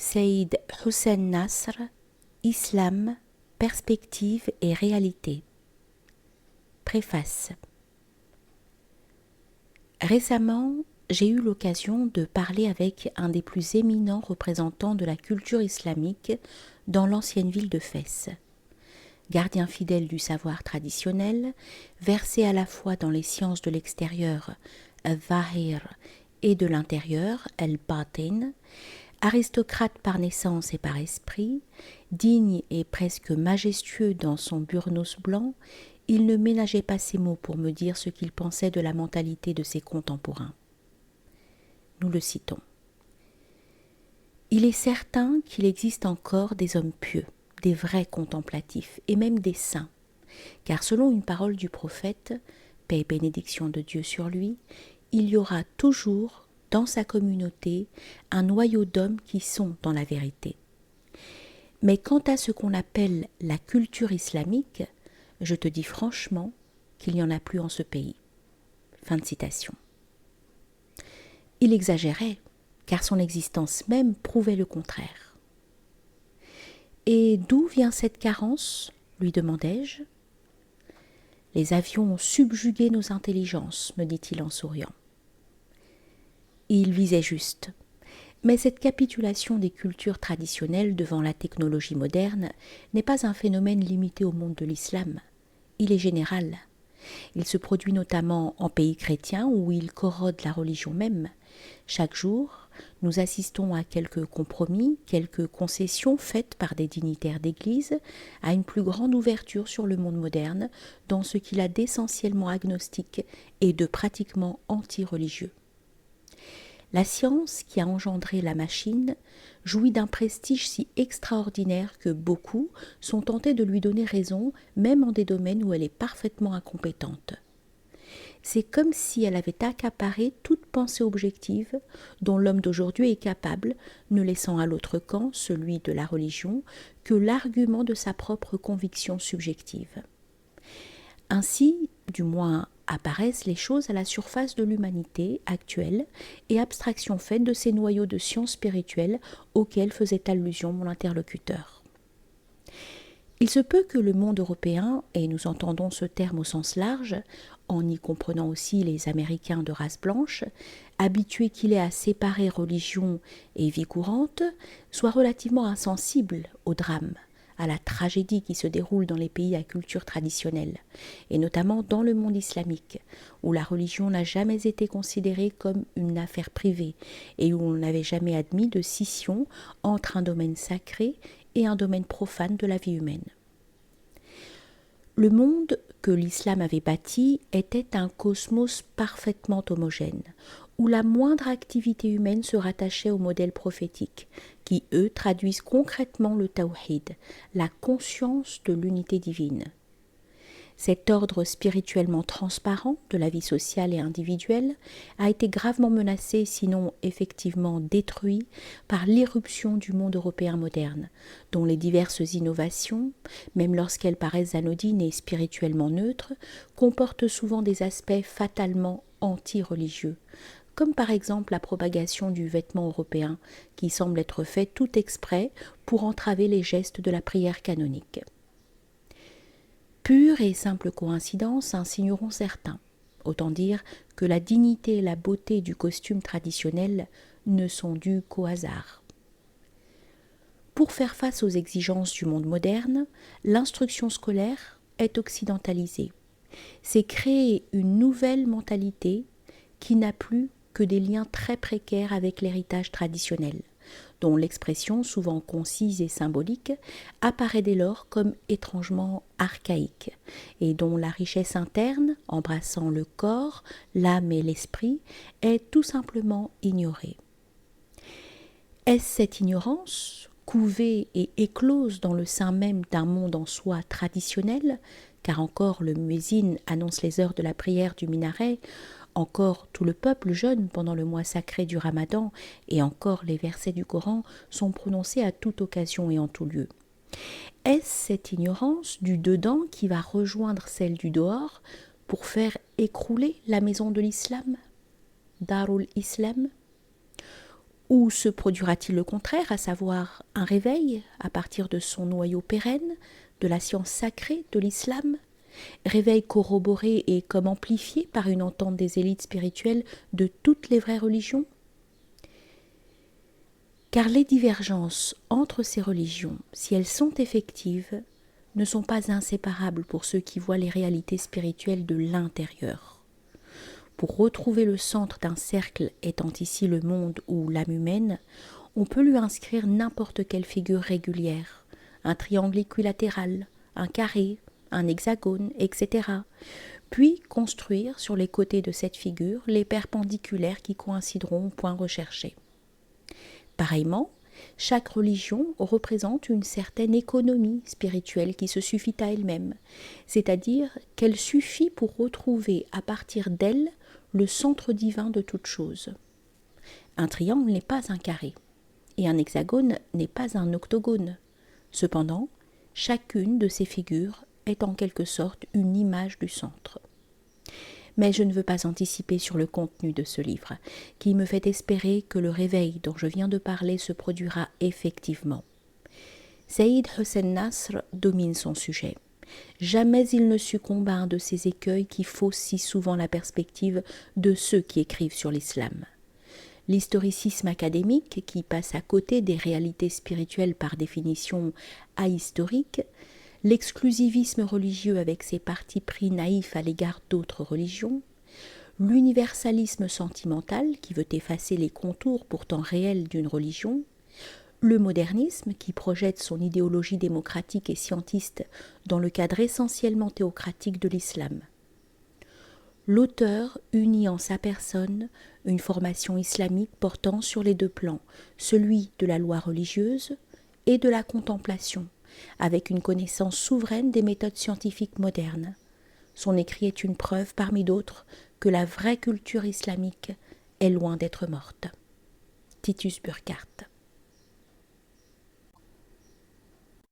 Saïd Hussein Nasr, Islam, perspective et réalité. Préface. Récemment, j'ai eu l'occasion de parler avec un des plus éminents représentants de la culture islamique dans l'ancienne ville de Fès. Gardien fidèle du savoir traditionnel, versé à la fois dans les sciences de l'extérieur, al-Zahir, et de l'intérieur, al-Batin, aristocrate par naissance et par esprit, digne et presque majestueux dans son burnous blanc, il ne ménageait pas ses mots pour me dire ce qu'il pensait de la mentalité de ses contemporains. Nous le citons. Il est certain qu'il existe encore des hommes pieux, des vrais contemplatifs et même des saints, car selon une parole du prophète, paix et bénédiction de Dieu sur lui, il y aura toujours dans sa communauté un noyau d'hommes qui sont dans la vérité. Mais quant à ce qu'on appelle la culture islamique, je te dis franchement qu'il n'y en a plus en ce pays. Fin de citation. Il exagérait, car son existence même prouvait le contraire. Et d'où vient cette carence, lui demandai-je. Les avions ont subjugué nos intelligences, me dit-il en souriant. Il visait juste. Mais cette capitulation des cultures traditionnelles devant la technologie moderne n'est pas un phénomène limité au monde de l'islam. Il est général. Il se produit notamment en pays chrétiens où il corrode la religion même. Chaque jour, nous assistons à quelques compromis, quelques concessions faites par des dignitaires d'Église à une plus grande ouverture sur le monde moderne dans ce qu'il a d'essentiellement agnostique et de pratiquement anti-religieux. La science qui a engendré la machine jouit d'un prestige si extraordinaire que beaucoup sont tentés de lui donner raison, même en des domaines où elle est parfaitement incompétente. C'est comme si elle avait accaparé toute pensée objective dont l'homme d'aujourd'hui est capable, ne laissant à l'autre camp, celui de la religion, que l'argument de sa propre conviction subjective. Ainsi, du moins, apparaissent les choses à la surface de l'humanité actuelle et abstraction faite de ces noyaux de science spirituelle auxquels faisait allusion mon interlocuteur. Il se peut que le monde européen, et nous entendons ce terme au sens large, en y comprenant aussi les Américains de race blanche, habitué qu'il est à séparer religion et vie courante, soit relativement insensible au drame, à la tragédie qui se déroule dans les pays à culture traditionnelle, et notamment dans le monde islamique, où la religion n'a jamais été considérée comme une affaire privée et où on n'avait jamais admis de scission entre un domaine sacré et un domaine profane de la vie humaine. Le monde que l'islam avait bâti était un cosmos parfaitement homogène, où la moindre activité humaine se rattachait au modèle prophétique, qui, eux, traduisent concrètement le tawhid, la conscience de l'unité divine. Cet ordre spirituellement transparent de la vie sociale et individuelle a été gravement menacé, sinon effectivement détruit, par l'irruption du monde européen moderne, dont les diverses innovations, même lorsqu'elles paraissent anodines et spirituellement neutres, comportent souvent des aspects fatalement anti-religieux, comme par exemple la propagation du vêtement européen, qui semble être fait tout exprès pour entraver les gestes de la prière canonique. Pure et simple coïncidence insigneront certains, autant dire que la dignité et la beauté du costume traditionnel ne sont dues qu'au hasard. Pour faire face aux exigences du monde moderne, l'instruction scolaire est occidentalisée. C'est créer une nouvelle mentalité qui n'a plus que des liens très précaires avec l'héritage traditionnel, dont l'expression, souvent concise et symbolique, apparaît dès lors comme étrangement archaïque, et dont la richesse interne, embrassant le corps, l'âme et l'esprit, est tout simplement ignorée. Est-ce cette ignorance, couvée et éclose dans le sein même d'un monde en soi traditionnel, car encore le muezzin annonce les heures de la prière du minaret, encore tout le peuple jeûne pendant le mois sacré du Ramadan, et encore les versets du Coran sont prononcés à toute occasion et en tout lieu. Est-ce cette ignorance du dedans qui va rejoindre celle du dehors pour faire écrouler la maison de l'islam, Darul Islam ? Ou se produira-t-il le contraire, à savoir un réveil à partir de son noyau pérenne, de la science sacrée de l'islam, réveil corroboré et comme amplifié par une entente des élites spirituelles de toutes les vraies religions? Car les divergences entre ces religions, si elles sont effectives, ne sont pas inséparables pour ceux qui voient les réalités spirituelles de l'intérieur. Pour retrouver le centre d'un cercle étant ici le monde ou l'âme humaine, on peut lui inscrire n'importe quelle figure régulière, un triangle équilatéral, un carré, un hexagone, etc. Puis construire sur les côtés de cette figure les perpendiculaires qui coïncideront au point recherché. Pareillement, chaque religion représente une certaine économie spirituelle qui se suffit à elle-même, c'est-à-dire qu'elle suffit pour retrouver à partir d'elle le centre divin de toute chose. Un triangle n'est pas un carré, et un hexagone n'est pas un octogone. Cependant, chacune de ces figures est en quelque sorte une image du centre. Mais je ne veux pas anticiper sur le contenu de ce livre, qui me fait espérer que le réveil dont je viens de parler se produira effectivement. Saïd Hossein Nasr domine son sujet. Jamais il ne succombe à un de ces écueils qui faussent si souvent la perspective de ceux qui écrivent sur l'islam. L'historicisme académique, qui passe à côté des réalités spirituelles par définition ahistoriques, l'exclusivisme religieux avec ses partis pris naïfs à l'égard d'autres religions, l'universalisme sentimental qui veut effacer les contours pourtant réels d'une religion, le modernisme qui projette son idéologie démocratique et scientiste dans le cadre essentiellement théocratique de l'islam. L'auteur unit en sa personne une formation islamique portant sur les deux plans, celui de la loi religieuse et de la contemplation, avec une connaissance souveraine des méthodes scientifiques modernes. Son écrit est une preuve parmi d'autres que la vraie culture islamique est loin d'être morte. Titus Burckhardt.